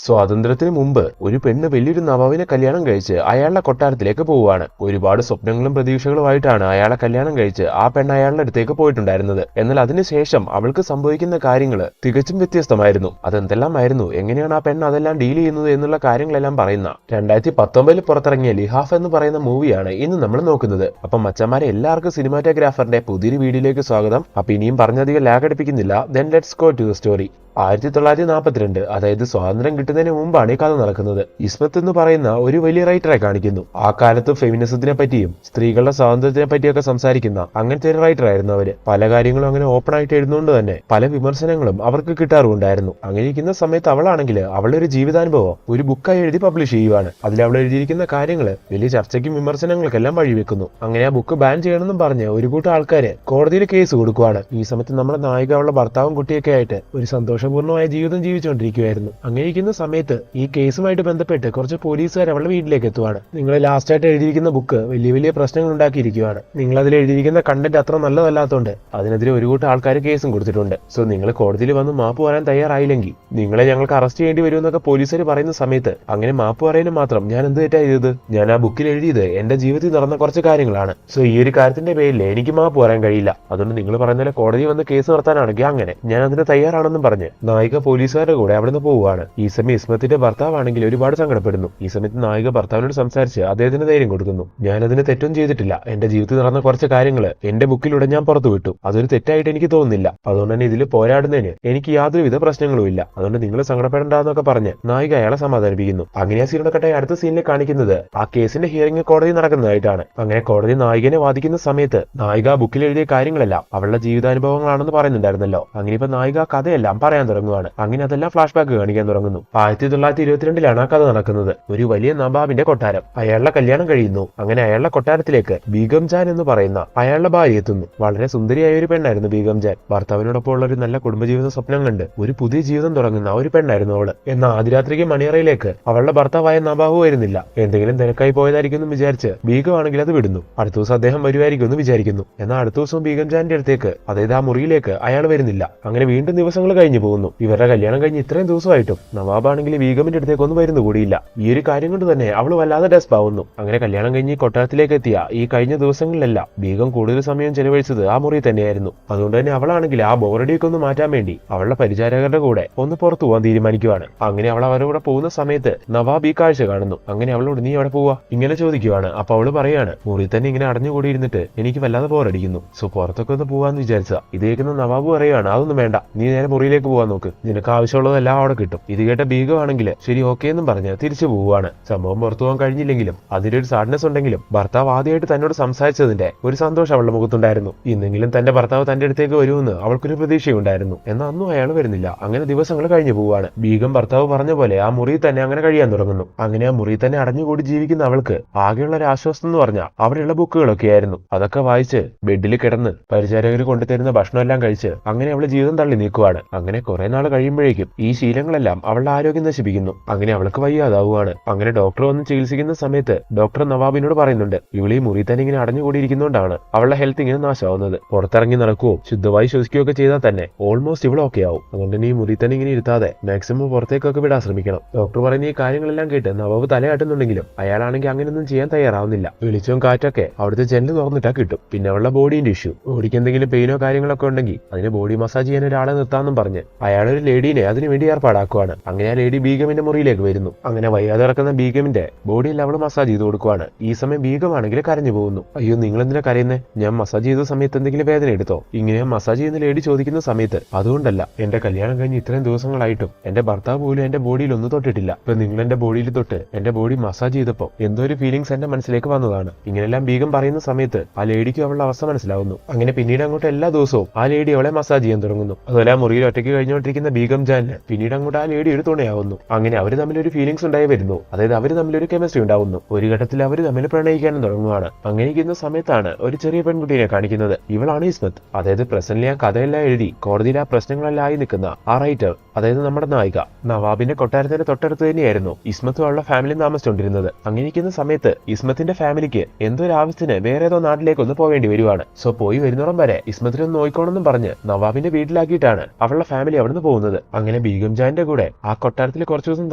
സ്വാതന്ത്ര്യത്തിന് മുമ്പ് ഒരു പെണ്ണ് വലിയൊരു നവാബിനെ കല്യാണം കഴിച്ച് അയാളുടെ കൊട്ടാരത്തിലേക്ക് പോവുകയാണ്. ഒരുപാട് സ്വപ്നങ്ങളും പ്രതീക്ഷകളുമായിട്ടാണ് അയാളെ കല്യാണം കഴിച്ച് ആ പെണ്ണ് അയാളുടെ അടുത്തേക്ക് പോയിട്ടുണ്ടായിരുന്നത്. എന്നാൽ അതിനുശേഷം അവൾക്ക് സംഭവിക്കുന്ന കാര്യങ്ങൾ തികച്ചും വ്യത്യസ്തമായിരുന്നു. അതെന്തെല്ലാമായിരുന്നു, എങ്ങനെയാണ് ആ പെണ്ണ് അതെല്ലാം ഡീൽ ചെയ്യുന്നത് എന്നുള്ള കാര്യങ്ങളെല്ലാം പറയുന്ന 2019 പുറത്തിറങ്ങിയ ലിഹാഫ് എന്ന് പറയുന്ന മൂവിയാണ് ഇന്ന് നമ്മൾ നോക്കുന്നത്. അപ്പം മച്ചന്മാരെ, എല്ലാവർക്കും സിനിമാറ്റോഗ്രാഫറിന്റെ പുതിയൊരു വീഡിയോയിലേക്ക് സ്വാഗതം. അപ്പൊ ഇനിയും പറഞ്ഞധികം ലാഗ് അടിപ്പിക്കുന്നില്ല. Then let's go to the story. 1942, അതായത് സ്വാതന്ത്ര്യം കിട്ടുന്നതിന് മുമ്പാണ് ഈ കഥ നടക്കുന്നത്. ഇസ്മത്ത് എന്ന് പറയുന്ന ഒരു വലിയ റൈറ്ററെ കാണിക്കുന്നു. ആ കാലത്ത് ഫെമിനിസത്തിനെ പറ്റിയും സ്ത്രീകളുടെ സ്വാതന്ത്ര്യത്തിനെ പറ്റിയൊക്കെ സംസാരിക്കുന്ന അങ്ങനത്തെ ഒരു റൈറ്റർ ആയിരുന്നു അവര്. പല കാര്യങ്ങളും അങ്ങനെ ഓപ്പൺ ആയിട്ട് എഴുതുന്നതുകൊണ്ട് തന്നെ പല വിമർശനങ്ങളും അവർക്ക് കിട്ടാറുണ്ടായിരുന്നു. അങ്ങനെ ഇരിക്കുന്ന സമയത്ത് അവളാണെങ്കിൽ അവളുടെ ഒരു ജീവിതാനുഭവം ഒരു ബുക്കായി എഴുതി പബ്ലിഷ് ചെയ്യുവാണ്. അതിൽ അവൾ എഴുതിയിരിക്കുന്ന കാര്യങ്ങൾ വലിയ ചർച്ചയ്ക്കും വിമർശനങ്ങൾക്കെല്ലാം വഴിവെക്കുന്നു. അങ്ങനെ ആ ബുക്ക് ബാൻ ചെയ്യണമെന്നും പറഞ്ഞ് ഒരു കൂട്ടം ആൾക്കാര് കോടതിയിൽ കേസ് കൊടുക്കുവാണ്. ഈ സമയത്ത് നമ്മുടെ നായിക അവളുടെ ഭർത്താവും കുട്ടിയൊക്കെ ആയിട്ട് ഒരു സന്തോഷപൂർണ്ണമായ ജീവിതം ജീവിച്ചുകൊണ്ടിരിക്കുകയായിരുന്നു. അങ്ങനെ ഇരിക്കുന്ന സമയത്ത് ഈ കേസുമായിട്ട് ബന്ധപ്പെട്ട് കുറച്ച് പോലീസുകാർ അവളുടെ വീട്ടിലേക്ക് എത്തുവാണ്. നിങ്ങൾ ലാസ്റ്റ് ആയിട്ട് എഴുതിയിരിക്കുന്ന ബുക്ക് വലിയ വലിയ പ്രശ്നങ്ങൾ ഉണ്ടാക്കിയിരിക്കുകയാണ്. നിങ്ങൾ അതിൽ എഴുതിയിരിക്കുന്ന കണ്ടന്റ് അത്ര നല്ലതല്ലാത്തതുകൊണ്ട് അതിനെതിരെ ഒരു കൂട്ടം ആൾക്കാർ കേസും കൊടുത്തിട്ടുണ്ട്. സോ നിങ്ങൾ കോടതിയിൽ വന്ന് മാപ്പ് പറയാൻ തയ്യാറായില്ലെങ്കിൽ നിങ്ങളെ ഞങ്ങൾക്ക് അറസ്റ്റ് ചെയ്യേണ്ടി വരുമെന്നൊക്കെ പോലീസുകാർ പറയുന്ന സമയത്ത് അങ്ങനെ മാപ്പ് പറയാനും മാത്രം ഞാൻ എന്ത് തെറ്റാ ചെയ്തത്? ഞാൻ ആ ബുക്കിൽ എഴുതിയത് എന്റെ ജീവിതത്തിൽ നടന്ന കുറച്ച് കാര്യങ്ങളാണ്. സോ ഈ ഒരു കാര്യത്തിന്റെ പേരിൽ എനിക്ക് മാപ്പ് പറയാൻ കഴിയില്ല. അതുകൊണ്ട് നിങ്ങൾ പറയുന്ന പോലെ കോടതി വന്ന് കേസ് നടത്താനാണെങ്കിൽ അങ്ങനെ ഞാൻ അതിന് തയ്യാറാണെന്നും പറഞ്ഞ് നായിക പോലീസുകാരുടെ കൂടെ അവിടെ നിന്ന് പോവുകയാണ്. ഈ സമയം ഇസ്മത്തിന്റെ ഭർത്താവാണെങ്കിൽ ഒരുപാട് സങ്കടപ്പെടുന്നു. ഈ സമയത്ത് നായിക ഭർത്താവിനോട് സംസാരിച്ച് അദ്ദേഹത്തിന് ധൈര്യം കൊടുക്കുന്നു. ഞാനതിന് തെറ്റൊന്നും ചെയ്തിട്ടില്ല. എന്റെ ജീവിതത്തിൽ നടന്ന കുറച്ച് കാര്യങ്ങൾ എന്റെ ബുക്കിലൂടെ ഞാൻ പുറത്തു വിട്ടു. അതൊരു തെറ്റായിട്ട് എനിക്ക് തോന്നുന്നില്ല. അതുകൊണ്ട് തന്നെ ഇതിൽ പോരാടുന്നതിന് എനിക്ക് യാതൊരുവിധ പ്രശ്നങ്ങളും ഇല്ല. അതുകൊണ്ട് നിങ്ങൾ സങ്കടപ്പെടേണ്ടെന്നൊക്കെ പറഞ്ഞ് നായിക അയാളെ സമാധാനിപ്പിക്കുന്നു. അങ്ങനെ ആ സീനൊക്കെ അടുത്ത സീനിൽ കാണിക്കുന്നത് ആ കേസിന്റെ ഹിയറിംഗ് കോടതി നടക്കുന്നതായിട്ടാണ്. അങ്ങനെ കോടതി നായികനെ വാദിക്കുന്ന സമയത്ത് നായിക ബുക്കിൽ എഴുതിയ കാര്യങ്ങളെല്ലാം അവളുടെ ജീവിതാനുഭവങ്ങളാണെന്ന് പറയുന്നുണ്ടായിരുന്നല്ലോ. അങ്ങനെ ഇപ്പൊ നായിക കഥയെല്ലാം പറയാൻ തുടങ്ങുവാണ്. അങ്ങനെ അതെല്ലാം ഫ്ലാഷ് ബാക്ക് കാണിക്കാൻ തുടങ്ങുന്നു. 1922 ആ കഥ നടക്കുന്നത്. ഒരു വലിയ നവാബിന്റെ കൊട്ടാരം. അയാളുടെ കല്യാണം കഴിയുന്നു. അങ്ങനെ അയാളുടെ കൊട്ടാരത്തിലേക്ക് ബീഗം ജാൻ എന്ന് പറയുന്ന അയാളുടെ ഭാര്യ എത്തുന്നു. വളരെ സുന്ദരിയായ ഒരു പെണ്ണായിരുന്നു ബീഗം ജാൻ. ഭർത്താവിനോടൊപ്പം ഉള്ള ഒരു നല്ല കുടുംബജീവിത സ്വപ്നം കണ്ട് ഒരു പുതിയ ജീവിതം തുടങ്ങുന്ന ഒരു പെണ്ണായിരുന്നു അവള്. എന്നാൽ ആദ്യരാത്രിക്ക് മണിയറയിലേക്ക് അവളുടെ ഭർത്താവായ നവാബ് വരുന്നില്ല. എന്തെങ്കിലും തിരക്കായി പോയതായിരിക്കും എന്ന് വിചാരിച്ച് ബീഗം ആണെങ്കിൽ അത് വിടുന്നു. അടുത്ത ദിവസം അദ്ദേഹം വരുമായിരിക്കും എന്ന് വിചാരിക്കുന്നു. എന്നാൽ അടുത്ത ദിവസം ബീഗം ജാന്റെ അടുത്തേക്ക്, അതായത് ആ മുറിയിലേക്ക് അയാൾ വരുന്നില്ല. അങ്ങനെ വീണ്ടും ദിവസങ്ങൾ കഴിഞ്ഞു പോകുന്നു. ഇവരുടെ കല്യാണം കഴിഞ്ഞ് ഇത്രയും ദിവസമായിട്ടും നവാബാണെങ്കിൽ ബീഗമിന്റെ അടുത്തേക്ക് ഒന്നും വരുന്നു കൂടിയില്ല. ഈ ഒരു കാര്യം കൊണ്ട് തന്നെ അവള് വല്ലാതെ ഡെസ്പ് ആവുന്നു. അങ്ങനെ കല്യാണം കഴിഞ്ഞ് കൊട്ടാരത്തിലേക്ക് എത്തിയ ഈ കഴിഞ്ഞ ദിവസങ്ങളിലെല്ലാം ബീഗം കൂടുതൽ സമയം ചെലവഴിച്ചത് ആ മുറി തന്നെയായിരുന്നു. അതുകൊണ്ട് തന്നെ അവളാണെങ്കിൽ ആ ബോറടിയൊക്കെ ഒന്ന് മാറ്റാൻ വേണ്ടി അവളുടെ പരിചാരകരുടെ കൂടെ ഒന്ന് പുറത്തു പോകാൻ തീരുമാനിക്കുവാണ്. അങ്ങനെ അവൾ അവരുടെ കൂടെ പോകുന്ന സമയത്ത് നവാബ് ഈ കാഴ്ച കാണുന്നു. അങ്ങനെ അവളോട് നീ എവിടെ പോവാ ഇങ്ങനെ ചോദിക്കുവാണ്. അപ്പൊ അവള് പറയാണ്, മുറി തന്നെ ഇങ്ങനെ അടഞ്ഞുകൂടിയിരുന്നിട്ട് എനിക്ക് വല്ലാതെ ബോറടിക്കുന്നു. സോ പുറത്തൊക്കെ ഒന്ന് പോവാന്ന് വിചാരിച്ചാ. ഇത് കേൾക്കുന്ന നവാബ് പറയാണ്, അതൊന്നും വേണ്ട, നീ നേരെ മുറിയിലേക്ക് പോവാൻ നോക്ക്, നിനക്ക് ആവശ്യമുള്ളതെല്ലാം അവിടെ കിട്ടും. ഇത് കേട്ട ബീഗം ആണെങ്കിൽ ശരി ഓക്കെ എന്നും പറഞ്ഞ് തിരിച്ചു പോവുകയാണ്. സംഭവം പുറത്തു പോകാൻ കഴിഞ്ഞില്ലെങ്കിലും അതിലൊരു സാഡ്നെസ് ഉണ്ടെങ്കിലും ഭർത്താവ് ആദ്യമായിട്ട് തന്നോട് സംസാരിച്ചതിന്റെ ഒരു സന്തോഷം അവളുടെ മുഖത്തുണ്ടായിരുന്നു. ഇന്നെങ്കിലും തന്റെ ഭർത്താവ് തന്റെ അടുത്തേക്ക് വരുമെന്ന് അവൾക്കൊരു പ്രതീക്ഷയുണ്ടായിരുന്നു. എന്നാൽ അന്നും അയാൾ വരുന്നില്ല. അങ്ങനെ ദിവസങ്ങൾ കഴിഞ്ഞു പോവാണ്. ബീഗം ഭർത്താവ് പറഞ്ഞ പോലെ ആ മുറിയിൽ തന്നെ അങ്ങനെ കഴിയാൻ തുടങ്ങുന്നു. അങ്ങനെ ആ മുറിയിൽ തന്നെ അടഞ്ഞുകൂടി ജീവിക്കുന്ന അവൾക്ക് ആകെയുള്ള ഒരു ആശ്വാസം എന്ന് പറഞ്ഞാൽ അവിടെയുള്ള ബുക്കുകളൊക്കെ ആയിരുന്നു. അതൊക്കെ വായിച്ച് ബെഡിൽ കിടന്ന് പരിചാരകർ കൊണ്ടുതരുന്ന ഭക്ഷണമെല്ലാം കഴിച്ച് അങ്ങനെ അവള് ജീവിതം തള്ളി നീക്കുവാണ്. അങ്ങനെ കുറെ നാൾ കഴിയുമ്പോഴേക്കും ഈ ശീലങ്ങളെല്ലാം അവളുടെ ആരോഗ്യം നശിപ്പിക്കുന്നു. അങ്ങനെ അവൾക്ക് വയ്യാതാവുകയാണ്. അങ്ങനെ ഡോക്ടർ വന്ന് ചികിത്സിക്കുന്ന സമയത്ത് ഡോക്ടർ നവാബിനോട് പറയുന്നുണ്ട്, ഇവളീ മുറി തന്നെ ഇങ്ങനെ അടഞ്ഞുകൂടിയിരിക്കുന്നതുകൊണ്ടാണ് അവളുടെ ഹെൽത്ത് ഇങ്ങനെ നാശമാവുന്നത്. പുറത്തിറങ്ങി നടക്കുകയോ ശുദ്ധമായി ശ്വസിക്കുകയോ ഒക്കെ ചെയ്താൽ തന്നെ ഓൾമോസ്റ്റ് ഇവൾ ഓക്കെ ആവും. അതുകൊണ്ട് തന്നെ ഈ മുറി തന്നെ ഇങ്ങനെ ഇരുത്താതെ മാക്സിമം പുറത്തേക്കൊക്കെ വിടാൻ ശ്രമിക്കണം. ഡോക്ടർ പറയുന്ന ഈ കാര്യങ്ങളെല്ലാം കേട്ട് നവാബ് തലയാട്ടുന്നുണ്ടെങ്കിലും അയാളാണെങ്കിൽ അങ്ങനെയൊന്നും ചെയ്യാൻ തയ്യാറാവുന്നില്ല. വെളിച്ചവും കാറ്റൊക്കെ അവിടുത്തെ ജനല് തുറന്നിട്ടാ കിട്ടും. പിന്നെ അവളുടെ ബോഡീന്റെ ഇഷ്യൂ, ബോഡിക്ക് എന്തെങ്കിലും പെയിനോ കാര്യങ്ങളൊക്കെ ഉണ്ടെങ്കിൽ അതിന് ബോഡി മസാജ് ചെയ്യാൻ ഒരാളെ നിർത്താമെന്നും പറഞ്ഞ് അയാളൊരു ലേഡീനെ അതിനുവേണ്ടി ഏർപ്പാടാക്കുവാണ്. അങ്ങനെ ആ ലേഡി ബീഗമിന്റെ മുറിയിലേക്ക് വരുന്നു. അങ്ങനെ വയ്യാതെ ഇറക്കുന്ന ബീഗമിന്റെ ബോഡിയിൽ അവള് മസാജ് ചെയ്ത് കൊടുക്കുവാണ്. ഈ സമയം ബീഗമാണെങ്കിൽ കരഞ്ഞു പോകുന്നു. അയ്യോ നിങ്ങൾ എന്തിനാ കരയുന്നേ? ഞാൻ മസാജ് ചെയ്ത സമയത്ത് എന്തെങ്കിലും വേദന എടുത്തോ? ഇങ്ങനെ മസാജ് ചെയ്യുന്ന ലേഡി ചോദിക്കുന്ന സമയത്ത് അതുകൊണ്ടല്ല, എന്റെ കല്യാണം കഴിഞ്ഞ് ഇത്രയും ദിവസങ്ങളായിട്ടും എന്റെ ഭർത്താവ് പോലും എന്റെ ബോഡിയിൽ ഒന്നും തൊട്ടിട്ടില്ല. ഇപ്പൊ നിങ്ങൾ എന്റെ ബോഡിയിൽ തൊട്ട് എന്റെ ബോഡി മസാജ് ചെയ്തപ്പോ എന്തോ ഒരു ഫീലിംഗ്സ് എന്റെ മനസ്സിലേക്ക് വന്നതാണ്. ഇങ്ങനെല്ലാം ബീഗം പറയുന്ന സമയത്ത് ആ ലേഡിക്ക് അവളുടെ അവസ്ഥ മനസ്സിലാവുന്നു. അങ്ങനെ പിന്നീട് അങ്ങോട്ട് എല്ലാ ദിവസവും ആ ലേഡി അവളെ മസാജ് ചെയ്യാൻ തുടങ്ങുന്നു. അതുപോലെ ആ മുറിയിൽ ഒറ്റയ്ക്ക് കഴിഞ്ഞുകൊണ്ടിരിക്കുന്ന ബീഗം ജാനിന് പിന്നീട് അങ്ങോട്ട് ആ ലേഡി ഒരു തുണയാവുന്നു. അങ്ങനെ അവര് തമ്മിലൊരു ഫീലിംഗ്സ് ഉണ്ടായി വരുന്നു. അതായത് അവര് തമ്മിലൊരു കെമിസ്ട്രി ഉണ്ടാവുന്നു. ഒരു ഘട്ടത്തിൽ അവര് തമ്മിൽ പ്രണയിക്കാനും തുടങ്ങുവാണ്. അങ്ങനെ ഇരിക്കുന്ന സമയത്താണ് ഒരു ചെറിയ പെൺകുട്ടിയെ കാണിക്കുന്നത്. ഇവളാണ് ഇസ്മത്ത്. അതായത് പ്രസന്റിലെ ആ കഥയെല്ലാം എഴുതി കോടതിയിൽ ആ പ്രശ്നങ്ങളെല്ലാം ആയി നിൽക്കുന്ന ആ റൈറ്റർ, അതായത് നമ്മുടെ നായിക. നവാബിന്റെ കൊട്ടാരത്തിന്റെ തൊട്ടടുത്ത് തന്നെയായിരുന്നു ഇസ്മത്തും അവളുടെ ഫാമിലി താമസിച്ചുകൊണ്ടിരുന്നത്. അങ്ങനെ ഇരിക്കുന്ന സമയത്ത് ഇസ്മത്തിന്റെ ഫാമിലിക്ക് എന്തോ ഒരു ആവശ്യത്തിന് വേറെ ഏതോ നാട്ടിലേക്ക് പോവേണ്ടി വരുവാണ്. സോ പോയി വരുന്നോളം വരെ ഇസ്മത്തിനൊന്ന് നോയിക്കോണെന്നും പറഞ്ഞ് നവാബിന്റെ വീട്ടിലാക്കിയിട്ടാണ് അവളുടെ ഫാമിലി അവിടുന്ന് പോകുന്നത്. അങ്ങനെ ബീഗം ജാന്റെ കൂടെ ആ കൊട്ടാരത്തിൽ കുറച്ചു ദിവസം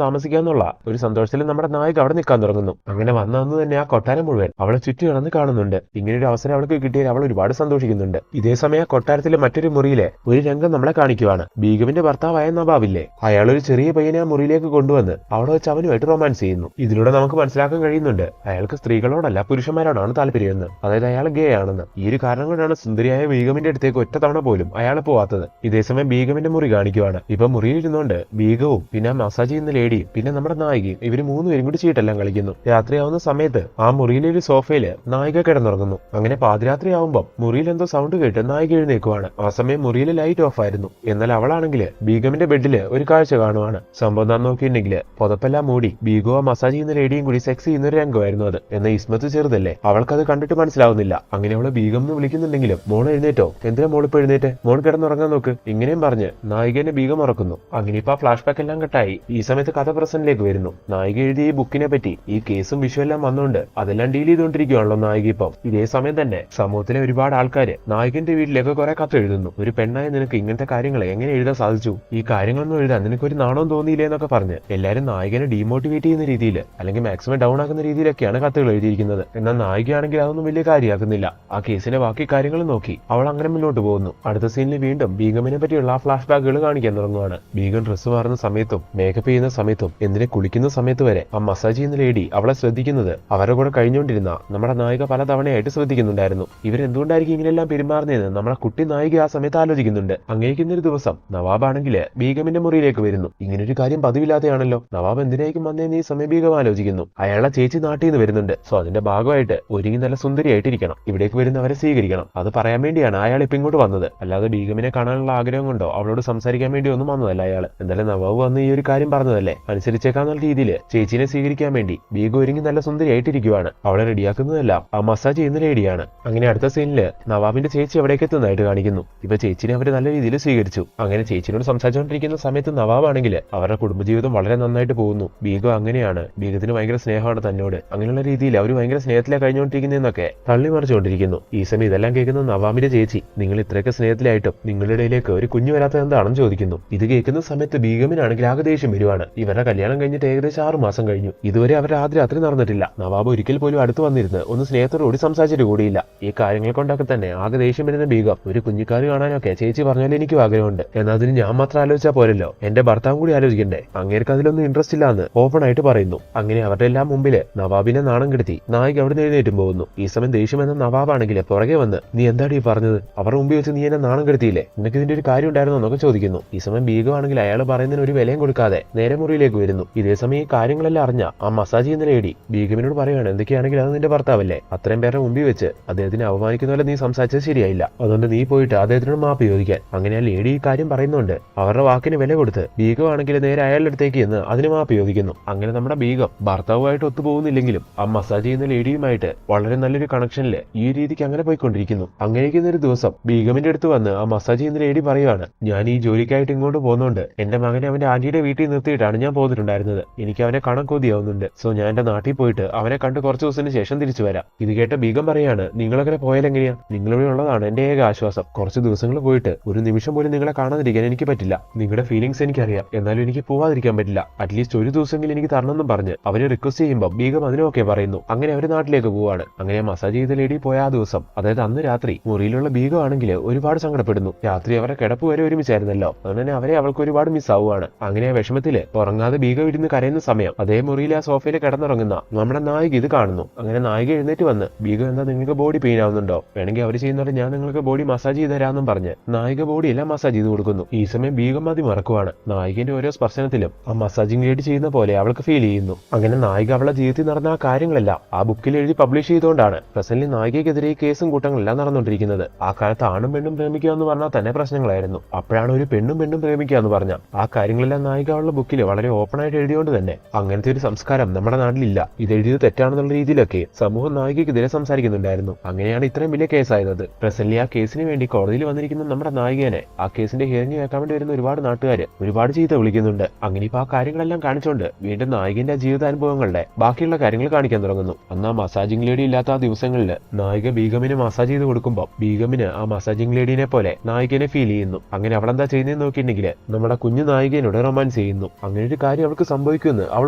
താമസിക്കാന്നുള്ള ഒരു സന്തോഷത്തിൽ നമ്മുടെ നായിക അവിടെ നിൽക്കാൻ തുടങ്ങുന്നു. അങ്ങനെ വന്നു തന്നെ ആ കൊട്ടാരം മുഴുവൻ അവളെ ചുറ്റി നടന്ന് കാണുന്നുണ്ട്. ഇങ്ങനെ ഒരു അവസരം അവൾക്ക് കിട്ടിയാൽ അവൾ ഒരുപാട് സന്തോഷിക്കുന്നുണ്ട്. ഇതേ സമയം ആ കൊട്ടാരത്തിലെ മറ്റൊരു മുറിയിലെ ഒരു രംഗം നമ്മളെ കാണിക്കുവാണ്. ബീഗമിന്റെ ഭർത്താവായ നവാബില്ലേ, അയാൾ ഒരു ചെറിയ പയ്യനെ ആ മുറിയിലേക്ക് കൊണ്ടുവന്ന് അവിടെ വെച്ച് അവനുമായിട്ട് റൊമാൻസ് ചെയ്യുന്നു. ഇതിലൂടെ നമുക്ക് മനസ്സിലാക്കാൻ കഴിയുന്നുണ്ട് അയാൾക്ക് സ്ത്രീകളോടല്ല പുരുഷന്മാരോടാണ് താല്പര്യമെന്ന്, അതായത് അയാൾ ഗേ ആണെന്ന്. ഈ ഒരു കാരണം കൊണ്ടാണ് സുന്ദരിയായ ബീഗമിന്റെ അടുത്തേക്ക് ഒറ്റ തവണ പോലും അയാൾ പോവാത്തത്. ഇതേസമയം ബീഗമിന്റെ മുറി കാണിക്കുവാണ്. ഇപ്പൊ മുറിയിൽ ഇരുന്നുകൊണ്ട് ബീഗവും പിന്നെ മസാജ് ചെയ്യുന്ന ലേഡിയും പിന്നെ നമ്മുടെ നായികയും ഇവര് മൂന്നുപേരും കൂടി ചീട്ടെല്ലാം കളിക്കുന്നു. രാത്രിയാവുന്ന സമയത്ത് ആ മുറിയിലെ ഒരു സോഫയില് നായിക കിടന്നുറങ്ങുന്നു. അങ്ങനെ പാതിരാത്രി ആവുമ്പം മുറിയിൽ എന്തോ സൗണ്ട് കേട്ട് നായിക എഴുന്നേക്കുവാണ്. ആ സമയം മുറിയിലെ ലൈറ്റ് ഓഫ് ആയിരുന്നു. എന്നാൽ അവളാണെങ്കിൽ ബീഗമിന്റെ ബെഡില് ഒരു കാഴ്ച കാണുവാണ്. സംഭവം എന്താ നോക്കിയിട്ടുണ്ടെങ്കിൽ പുതപ്പെല്ലാം മൂടി ബീഗോ മസാജ് ചെയ്യുന്ന ലേഡിയും കൂടി സെക്സ് ചെയ്യുന്ന ഒരു രംഗമായിരുന്നു അത്. എന്നാൽ ഇസ്മത്ത് ചെറുതല്ലേ, അവൾക്കത് കണ്ടിട്ട് മനസ്സിലാവുന്നില്ല. അങ്ങനെ അവള് ബീഗം എന്ന് വിളിക്കുന്നുണ്ടെങ്കിലും മോൾ എഴുന്നേറ്റോ, എന്തിനാ മോളിപ്പോ എഴുന്നേറ്റ്, മോൾ കിടന്നുറങ്ങാൻ നോക്ക്, ഇങ്ങനെയും പറഞ്ഞ് നായികനെ ബീഗം ഉറക്കുന്നു. അങ്ങനെ ഇപ്പൊ ആ ഫ്ലാഷ് ബാക്ക് എല്ലാം കട്ടായി ഈ സമയത്ത് കഥ പ്രസന്റിലേക്ക് വരുന്നു. നായിക എഴുതിയ ഈ ബുക്കിനെ പറ്റി ഈ കേസും വിഷയം എല്ലാം വന്നുകൊണ്ട് അതെല്ലാം ഡീൽ ചെയ്തുകൊണ്ടിരിക്കുകയാണല്ലോ നായിക ഇപ്പം. ഇതേ സമയം തന്നെ സമൂഹത്തിലെ ഒരുപാട് ആൾക്കാര് നായകന്റെ വീട്ടിലേക്ക് കുറെ കത്ത് എഴുതുന്നു. ഒരു പെണ്ണായ നിനക്ക് ഇങ്ങനത്തെ കാര്യങ്ങൾ എങ്ങനെ എഴുതാൻ സാധിച്ചു, ഈ കാര്യങ്ങളൊന്നും എഴുതാൻ നിനക്കൊരു നാണവും തോന്നിയില്ലേ എന്നൊക്കെ പറഞ്ഞ് എല്ലാരും നായകനെ ഡീമോട്ടിവേറ്റ് ചെയ്യുന്ന രീതിയിൽ അല്ലെങ്കിൽ മാക്സിമം ഡൗൺ ആക്കുന്ന രീതിയിലൊക്കെയാണ് കത്തുകൾ എഴുതിയിരിക്കുന്നത്. എന്നാൽ നായികയാണെങ്കിൽ അതൊന്നും വലിയ കാര്യമാക്കുന്നില്ല. ആ കേസിന്റെ ബാക്കി കാര്യങ്ങൾ നോക്കി അവൾ അങ്ങനെ മുന്നോട്ട് പോകുന്നു. അടുത്ത സീനിൽ വീണ്ടും ബീഗമിനെ പറ്റിയുള്ള ആ ഫ്ലാഷ് ബാക്കുകൾ കാണിക്കാൻ തുടങ്ങുവാണ്. ബീഗം ഡ്രസ്സ് മാറുന്ന സമയത്തും മേക്കപ്പ് ചെയ്യുന്ന സമയത്തും എന്തിനെ കുളിക്കുന്ന സമയത്ത് വരെ ആ മസാജ് ചെയ്യുന്ന ലേഡി അവളെ ശ്രദ്ധിക്കുന്നത് അവരുടെ കൂടെ കഴിഞ്ഞുകൊണ്ടിരുന്ന നമ്മുടെ നായിക പല തവണയായിട്ട് ശ്രദ്ധിക്കുന്നുണ്ടായിരുന്നു. ഇവരെന്തുകൊണ്ടായിരിക്കും ഇങ്ങനെയെല്ലാം പെരുമാറുന്നതെന്ന് നമ്മളെ കുട്ടി നായിക ആ സമയത്ത് ആലോചിക്കുന്നുണ്ട്. അങ്ങേക്കുന്നൊരു ദിവസം നവാബാണെങ്കിൽ ബീഗമിന്റെ മുറിയിലേക്ക് വരുന്നു. ഇങ്ങനൊരു കാര്യം പതിവില്ലാതെയാണല്ലോ, നവാബ് എന്തിനായിരിക്കും വന്നേന്ന് ഈ സമയം ബീഗം ആലോചിക്കുന്നു. അയാളെ ചേച്ചി നാട്ടിൽ നിന്ന് വരുന്നുണ്ട്. സോ അതിന്റെ ഭാഗമായിട്ട് ഒരുങ്ങി നല്ല സുന്ദരിയായിട്ടിരിക്കണം, ഇവിടേക്ക് വരുന്നവരെ സ്വീകരിക്കണം, അത് പറയാൻ വേണ്ടിയാണ് അയാൾ ഇപ്പൊ ഇങ്ങോട്ട് വന്നത്. അല്ലാതെ ബീഗമിനെ കാണാനുള്ള ആഗ്രഹം കൊണ്ടോ അവളോട് സംസാരിക്കാൻ വേണ്ടി ഒന്നും വന്നതല്ല അയാൾ. എന്തായാലും നവാബ് വന്ന് ഈ ഒരു കാര്യം പറഞ്ഞതല്ലേ, അനുസരിച്ചേക്കാന്നുള്ള രീതിയിൽ ചേച്ചിനെ സ്വീകരിക്കാൻ വേണ്ടി ബീഗം ഒരുങ്ങി നല്ല സുന്ദരിയായിട്ടിരിക്കുവാണ്. അവളെ റെഡിയാക്കുന്നതെല്ലാം ആ മസാജ് ചെയ്യുന്ന ലേഡിയാണ്. അങ്ങനെ അടുത്ത സീനില് നവാബിന്റെ ചേച്ചി അവിടേക്ക് എത്തുന്നതായിട്ട് കാണിക്കുന്നു. ഇപ്പൊ ചേച്ചിനെ അവര് നല്ല രീതിയിൽ സ്വീകരിച്ചു. അങ്ങനെ ചേച്ചിനോട് സംസാരിച്ചുകൊണ്ടിരിക്കുന്ന സമയത്ത് നവാബാണെങ്കിൽ അവരുടെ കുടുംബജീവിതം വളരെ നന്നായിട്ട് പോകുന്നു. ബീഗം അങ്ങനെയാണ്, ബീഗത്തിന് ഭയങ്കര സ്നേഹമാണ് തന്നോട്, അങ്ങനെയുള്ള രീതിയിൽ അവർ ഭയങ്കര സ്നേഹത്തിലാണ് കഴിഞ്ഞുകൊണ്ടിരിക്കുന്നതെന്നൊക്കെ തള്ളി മറിച്ചുകൊണ്ടിരിക്കുന്നു. ഈ സമയം ഇതെല്ലാം കേൾക്കുന്ന നവാബിന്റെ ചേച്ചി നിങ്ങൾ ഇത്രയൊക്കെ സ്നേഹത്തിലായിട്ടും നിങ്ങളുടെ ഇടയിലേക്ക് ഒരു കുഞ്ഞു വരാത്തത് എന്താണെന്ന് ചോദിക്കുന്നു. ഇത് കേൾക്കുന്ന സമയത്ത് ബീഗമിനാണെങ്കിൽ ആകെ ദേഷ്യം വരുവാണ്. ഇവരുടെ കല്യാണം കഴിഞ്ഞിട്ട് ഏകദേശം 6 മാസം കഴിഞ്ഞു. ഇതുവരെ അവരുടെ ആദ്യ രാത്രി നടന്നിട്ടില്ല. നവാബ് ഒരിക്കൽ പോലും അടുത്ത് വന്നിരുന്ന് ഒന്ന് സ്നേഹത്തോടുകൂടി സംസാരിച്ചിട്ട് കൂടിയില്ല. ഈ കാര്യങ്ങൾ കൊണ്ടൊക്കെ തന്നെ ആകെ ദേഷ്യം വരുന്ന ബീഗം ഒരു കുഞ്ഞിക്കാര് കാണാനൊക്കെ ചേച്ചി പറഞ്ഞാൽ എനിക്കും ആഗ്രഹമുണ്ട്, എന്നാൽ അതിന് ഞാൻ മാത്രം ആലോചിച്ചാൽ പോരല്ലോ, എന്റെ ഭർത്താവും കൂടി ആലോചിക്കണ്ടേ, അങ്ങേർക്ക് അതിലൊന്നും ഇൻട്രസ്റ്റ് ഇല്ലാന്ന് ഓപ്പൺ ആയിട്ട് പറയുന്നു. അങ്ങനെ അവരുടെ എല്ലാം മുമ്പില് നവാബിനെ നാണം കെടുത്തി നായിക അവിടെ എഴുന്നേറ്റും പോകുന്നു. ഈ സമയം ദേഷ്യം എന്ന നവാബാണെങ്കിൽ പുറകെ വന്ന് നീ എന്താണ് ഈ പറഞ്ഞത്, അവരുടെ മുമ്പിൽ വെച്ച് നീ എന്നെ നാണം കെടുത്തിയില്ലേ, നിനക്ക് ഇതിന്റെ ഒരു കാര്യം ഉണ്ടായിരുന്നോ എന്നൊക്കെ ചോദിക്കുന്നു. ഈ സമയം ബീഗം ആണെങ്കിൽ അയാൾ പറയുന്നതിന് ഒരു വിലയും കൊടുക്കാതെ നേരെ മുറിയിലേക്ക് വരുന്നു. ഇതേസമയം ഈ കാര്യങ്ങളെല്ലാം അറിഞ്ഞ ആ മസാജ് ചെയ്യുന്ന ലേഡി ബീഗമിനോട് പറയുകയാണ് എന്തൊക്കെയാണെങ്കിൽ അത് നിന്റെ ഭർത്താവല്ലേ, അത്രയും പേരുടെ മുമ്പിൽ വെച്ച് അദ്ദേഹത്തിനെ അവമാനിക്കുന്ന പോലെ നീ സംസാരിച്ചത് ശരിയായില്ല, അതുകൊണ്ട് നീ പോയിട്ട് അദ്ദേഹത്തിനോട് മാപ്പ് ചോദിക്കാൻ. അങ്ങനെ ആ ലേഡി ഈ കാര്യം പറയുന്നുണ്ട്. അവരുടെ വാക്കിന് വില കൊടുത്ത് ബീഗം ആണെങ്കിൽ നേരെ അയാളുടെ അടുത്തേക്ക് എന്ന് അതിന് മാപ്പ് ചോദിക്കുന്നു. അങ്ങനെ നമ്മുടെ ബീഗം ഭർത്താവുമായിട്ട് ഒത്തുപോകുന്നില്ലെങ്കിലും ആ മസാജ് ചെയ്യുന്ന ലേഡിയുമായിട്ട് വളരെ നല്ലൊരു കണക്ഷനിൽ ഈ രീതിക്ക് അങ്ങനെ പോയിക്കൊണ്ടിരിക്കുന്നു. അങ്ങനെയിരിക്കുന്ന ഒരു ദിവസം ബീഗമിന്റെ അടുത്ത് വന്ന് ആ മസാജ് ചെയ്യുന്ന ലേഡി പറയുവാണ് ഞാൻ ഈ ജോലിക്കായിട്ട് ഇങ്ങോട്ട് പോകുന്നോണ്ട് എന്റെ മകനെ അവന്റെ ആന്റിയുടെ വീട്ടിൽ നിർത്തിയിട്ടാണ് ഞാൻ പോന്നിട്ടുണ്ടായിരുന്നത്, എനിക്ക് അവനെ കാണാൻ കൊതിയാവുന്നുണ്ട്, സോ ഞാൻ എന്റെ നാട്ടിൽ പോയിട്ട് അവനെ കണ്ട് കുറച്ച് ദിവസത്തിന് ശേഷം തിരിച്ചു വരാം. ഇത് കേട്ട ബീഗം പറയാണ് നിങ്ങളങ്ങനെ പോയാലെങ്ങനെയാ, നിങ്ങളിവിടെ ഉള്ളതാണ് എന്റെ ഏക ആശ്വാസം, കുറച്ച് ദിവസങ്ങൾ പോയിട്ട് ഒരു നിമിഷം പോലും നിങ്ങളെ കാണാതിരിക്കാൻ എനിക്ക് പറ്റില്ല, നിങ്ങളുടെ ഫീലിംഗ്സ് എനിക്കറിയാം, എന്നാലും എനിക്ക് പോവാതിരിക്കാൻ പറ്റില്ല, അറ്റ്ലീസ്റ്റ് ഒരു ദിവസമെങ്കിലും എനിക്ക് തരണമെന്നും പറഞ്ഞ് അവരെ റിക്വസ്റ്റ് ചെയ്യുമ്പോൾ ബീഗം അതിനൊക്കെ പറയുന്നു. അങ്ങനെ അവര് നാട്ടിലേക്ക് പോവാണ്. അങ്ങനെ മസാജ് ചെയ്ത ലേഡി പോയ ആ ദിവസം, അതായത് അന്ന് രാത്രി മുറിയിലുള്ള ബീഗം ആണെങ്കിൽ ഒരുപാട് സങ്കടപ്പെടുന്നു. രാത്രി അവരുടെ കിടപ്പ് വരെ ഒരുമിച്ചായിരുന്നല്ലോ, അതുകൊണ്ട് തന്നെ അവരെ അവൾക്ക് ഒരുപാട് മിസ് ആവുകയാണ്. അങ്ങനെ വിഷമത്തില് ഉറങ്ങാതെ ബീഗം ഇരുന്ന് കരയുന്ന സമയം അതേ മുറിയിൽ ആ സോഫയിൽ കിടന്നുറങ്ങുന്ന നമ്മുടെ നായിക ഇത് കാണുന്നു. അങ്ങനെ നായിക എഴുന്നേറ്റ് വന്ന് ബീഗം എന്താ നിങ്ങൾക്ക് ബോഡി പെയിൻ ആവുന്നുണ്ടോ, വേണമെങ്കിൽ അവർ ചെയ്യുന്നവരെ ഞാൻ നിങ്ങൾക്ക് ബോഡി മസാജ് ചെയ്ത് തരാമെന്നും പറഞ്ഞ് നായിക ബോഡി എല്ലാം മസാജ് ചെയ്ത് കൊടുക്കുന്നു. ഈ സമയം ബീഗം മതി മറക്കുവാണ്. നായികന്റെ ഓരോ സ്പർശനത്തിലും ആ മസാജിംഗ് ലേഡി ചെയ്യുന്ന പോലെ അവൾക്ക് ഫീൽ ചെയ്യുന്നു. അങ്ങനെ നായിക അവളുടെ ജീവിതത്തിൽ നടന്ന ആ കാര്യങ്ങളെല്ലാം ആ ബുക്കിൽ എഴുതി പബ്ലിഷ് ചെയ്തുകൊണ്ടാണ് പ്രസന്റിൽ നായികയ്ക്കെതിരെ കേസും കൂട്ടങ്ങളെല്ലാം നടന്നുകൊണ്ടിരിക്കുന്നത്. ആ കാലത്ത് ആണും പെണ്ണും പ്രേമിക്കുക എന്ന് പറഞ്ഞാൽ തന്നെ പ്രശ്നങ്ങളായിരുന്നു. അപ്പോഴാണ് ഒരു പെണ്ണും പ്രേമിക്കുക എന്ന് പറഞ്ഞ ആ കാര്യങ്ങളെല്ലാം നായിക അവളുടെ ബുക്കിൽ വളരെ ഓപ്പൺ ആയിട്ട് എഴുതിയോണ്ട് തന്നെ അങ്ങനത്തെ ഒരു സംസ്കാരം നമ്മുടെ നാട്ടിലില്ല, ഇത് എഴുതിയത് തെറ്റാണെന്നുള്ള രീതിയിലൊക്കെ സമൂഹം നായികയ്ക്കെതിരെ സംസാരിക്കുന്നുണ്ടായിരുന്നു. അങ്ങനെയാണ് ഇത്രയും വലിയ കേസായത്. പ്രസന്റിൽ ആ കേസിന് വേണ്ടി കോടതിയിൽ വന്നിരിക്കുന്ന നമ്മുടെ നായികനെ ആ കേസിന്റെ ഹിയറിംഗ് കേൾക്കാൻ വേണ്ടി വരുന്ന ഒരുപാട് നാട്ടുകാര് ഒരുപാട് ചീത്ത വിളിക്കുന്നുണ്ട്. അങ്ങനെ ഇപ്പൊ ആ കാര്യങ്ങളെല്ലാം കാണിച്ചുകൊണ്ട് വീണ്ടും നായികന്റെ ജീവിതാനുഭവങ്ങളുടെ ബാക്കിയുള്ള കാര്യങ്ങൾ കാണിക്കാൻ തുടങ്ങുന്നു. അന്ന് ആ മസാജിംഗ് ലേഡി ഇല്ലാത്ത ആ ദിവസങ്ങളിൽ നായിക ബീഗമിന് മസാജ് ചെയ്ത് കൊടുക്കുമ്പോൾ ബീഗമിന് ആ മസാജിംഗ് ലേഡിനെ പോലെ നായികനെ ഫീൽ ചെയ്യുന്നു. അങ്ങനെ അവളെന്താ ചെയ്യുന്നതെന്ന് നോക്കിയിട്ടുണ്ടെങ്കിൽ നമ്മുടെ കുഞ്ഞു നായികയോട് റൊമാൻസ് ചെയ്യുന്നു. അങ്ങനെ ഒരു കാര്യം അവൾക്ക് സംഭവിക്കുമെന്ന് അവൾ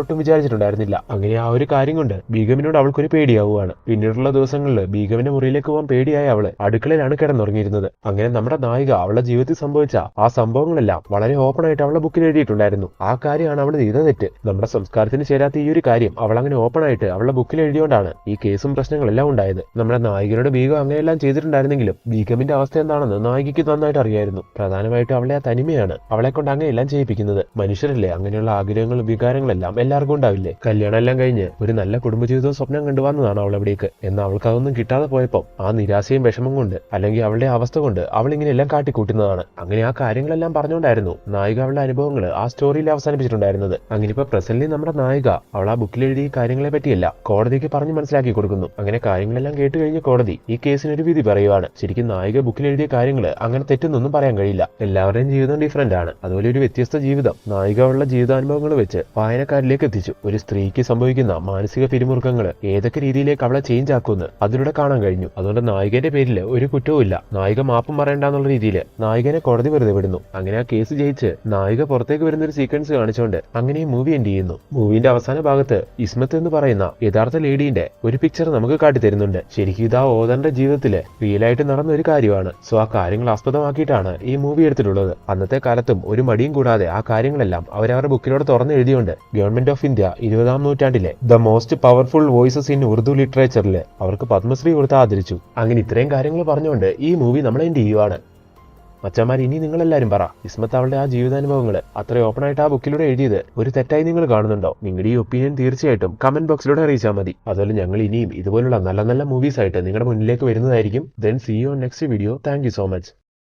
ഒട്ടും വിചാരിച്ചിട്ടുണ്ടായിരുന്നില്ല. അങ്ങനെ ആ ഒരു കാര്യം കൊണ്ട് ബീഗമിനോട് അവൾക്കൊരു പേടിയാവുകയാണ്. പിന്നീടുള്ള ദിവസങ്ങളിൽ ബീഗമിന്റെ മുറിയിലേക്ക് പോകാൻ പേടിയായ അവള് അടുക്കളയിലാണ് കിടന്നുറങ്ങിയിരുന്നത്. അങ്ങനെ നമ്മുടെ നായിക അവളുടെ ജീവിതത്തിൽ സംഭവിച്ച ആ സംഭവങ്ങളെല്ലാം വളരെ ഓപ്പൺ ആയിട്ട് അവളുടെ ബുക്കിൽ എഴുതിയിട്ടുണ്ടായിരുന്നു. ആ കാര്യമാണ് അവൾ ചെയ്ത തെറ്റ്. നമ്മുടെ സംസ്കാരത്തിന് ചേരാത്ത ഈ ഒരു കാര്യം അവൾ അങ്ങനെ ഓപ്പൺ ആയിട്ട് അവളുടെ ബുക്കിൽ എഴുതിയോണ്ടാണ് ഈ കേസും പ്രശ്നങ്ങളെല്ലാം ഉണ്ടായത്. നമ്മുടെ നായികയുടെ ബീഗം അങ്ങനെയെല്ലാം ചെയ്തിട്ടുണ്ടായിരുന്നെങ്കിലും ബീഗമിന്റെ അവസ്ഥ എന്താണെന്ന് നായികയ്ക്ക് നന്നായിട്ട് അറിയായിരുന്നു. പ്രധാനമായിട്ടും അവളെ ആ തനിമയാണ് അവളെ കൊണ്ട് അങ്ങനെയെല്ലാം ചെയ്യിപ്പിക്കുന്നത്. മനുഷ്യരല്ലേ, അങ്ങനെയുള്ള ആഗ്രഹങ്ങളും വികാരങ്ങളെല്ലാം എല്ലാവർക്കും ഉണ്ടാവില്ലേ. കല്യാണം എല്ലാം കഴിഞ്ഞ് ഒരു നല്ല കുടുംബജീവിതവും സ്വപ്നം കണ്ടുവന്നതാണ് അവൾ അവിടേക്ക്. എന്നാൽ അവൾക്ക് അതൊന്നും കിട്ടാതെ പോയപ്പോൾ ആ നിരാശയും വിഷമം കൊണ്ട് അല്ലെങ്കിൽ അവളുടെ അവസ്ഥ കൊണ്ട് അവൾ ഇങ്ങനെയെല്ലാം കാട്ടിക്കൂട്ടുന്നതാണ്. അങ്ങനെ ആ കാര്യങ്ങളെല്ലാം പറഞ്ഞുകൊണ്ടായിരുന്നു നായിക അവളുടെ അനുഭവങ്ങൾ ആ സ്റ്റോറിയിൽ അവസാനിപ്പിച്ചിട്ടുണ്ടായിരുന്നത്. അങ്ങനെ ഇപ്പൊ പ്രസന്റ്ലി നമ്മുടെ നായിക അവൾ ആ ബുക്കിൽ എഴുതിയ കാര്യങ്ങളെ പറ്റിയല്ല കോടതിക്ക് പറഞ്ഞു മനസ്സിലാക്കി കൊടുക്കുന്നു. അങ്ങനെ കാര്യങ്ങളെല്ലാം കേട്ട് കഴിഞ്ഞ കോടതി ഈ കേസിനൊരു വിധി പറയുവാണ്. ശരിക്കും നായിക ബുക്കിൽ എഴുതിയ കാര്യങ്ങൾ അങ്ങനെ തെറ്റൊന്നും പറയാൻ കഴിയില്ല. എല്ലാവരുടെയും ജീവിതം ഡിഫറന്റ് ആണ്. അതുപോലെ ഒരു വ്യത്യസ്ത ജീവിതം നായിക അവളുടെ ജീവിതാനുഭവങ്ങൾ വെച്ച് വായനക്കാരിലേക്ക് എത്തിച്ചു. ഒരു സ്ത്രീക്ക് സംഭവിക്കുന്ന മാനസിക പിരിമുറുക്കങ്ങൾ ഏതൊക്കെ രീതിയിലേക്ക് അവളെ ചേഞ്ച് ആക്കുമെന്ന് അതിലൂടെ കാണാൻ കഴിഞ്ഞു. അതുകൊണ്ട് നായികന്റെ പേരിൽ ഒരു കുറ്റവും ഇല്ല. നായിക മാപ്പും പറയണ്ടെന്നുള്ള രീതിയിൽ നായികനെ കോടതി വെറുതെ വിടുന്നു. അങ്ങനെ ആ കേസ് ജയിച്ച് നായിക പുറത്തേക്ക് വരുന്ന ഒരു സീക്വൻസ് കാണിച്ചുകൊണ്ട് അങ്ങനെ ഈ മൂവി എൻഡ് ചെയ്യുന്നു. മൂവിന്റെ അവസാന ഭാഗത്ത് ഇസ്മത്ത് എന്ന് പറയുന്ന യഥാർത്ഥ ലേഡീന്റെ ഒരു പിക്ചർ നമുക്ക് കാട്ടിത്തരുന്നുണ്ട്. ശരിക്കും ഇതാ ഓദറിന്റെ ജീവിതത്തില് റിയലായിട്ട് നടന്ന ഒരു കാര്യമാണ്. സോ ആ കാര്യങ്ങൾ ആസ്പദമാക്കിയിട്ടാണ് ഈ മൂവി എടുത്തിട്ടുള്ളത്. അന്നത്തെ കാലത്തും ഒരു മടിയും കൂടാതെ ആ കാര്യങ്ങളെല്ലാം അവരവരുടെ ബുക്കിലൂടെ തുറന്ന് എഴുതിയോണ്ട് ഗവൺമെന്റ് ഓഫ് ഇന്ത്യ 20ാം നൂറ്റാണ്ടിലെ the most powerful voices in Urdu ലിറ്ററേച്ചറിൽ അവർക്ക് പത്മശ്രീ കൊടുത്ത് ആദരിച്ചു. അങ്ങനെ ഇത്രയും കാര്യങ്ങൾ പറഞ്ഞുകൊണ്ട് ഈ മൂവി നമ്മൾ എൻഡ് ചെയ്യുവാണ്. മച്ചന്മാർ, ഇനി നിങ്ങളെല്ലാരും പറ, ഇസ്മത്ത് അവളുടെ ആ ജീവിതാനുഭവങ്ങൾ അത്ര ഓപ്പൺ ആയിട്ട് ആ ബുക്കിലൂടെ എഴുതിയത് ഒരു തെറ്റായി നിങ്ങൾ കാണുന്നുണ്ടോ? നിങ്ങളുടെ ഈ ഒപ്പീനിയൻ തീർച്ചയായിട്ടും കമന്റ് ബോക്സിലൂടെ അറിയിച്ചാൽ മതി. അതുപോലെ ഞങ്ങൾ ഇനിയും ഇതുപോലുള്ള നല്ല നല്ല മൂവീസ് ആയിട്ട് നിങ്ങളുടെ മുന്നിലേക്ക് വരുന്നതായിരിക്കും. Then see you on next video. Thank you so much.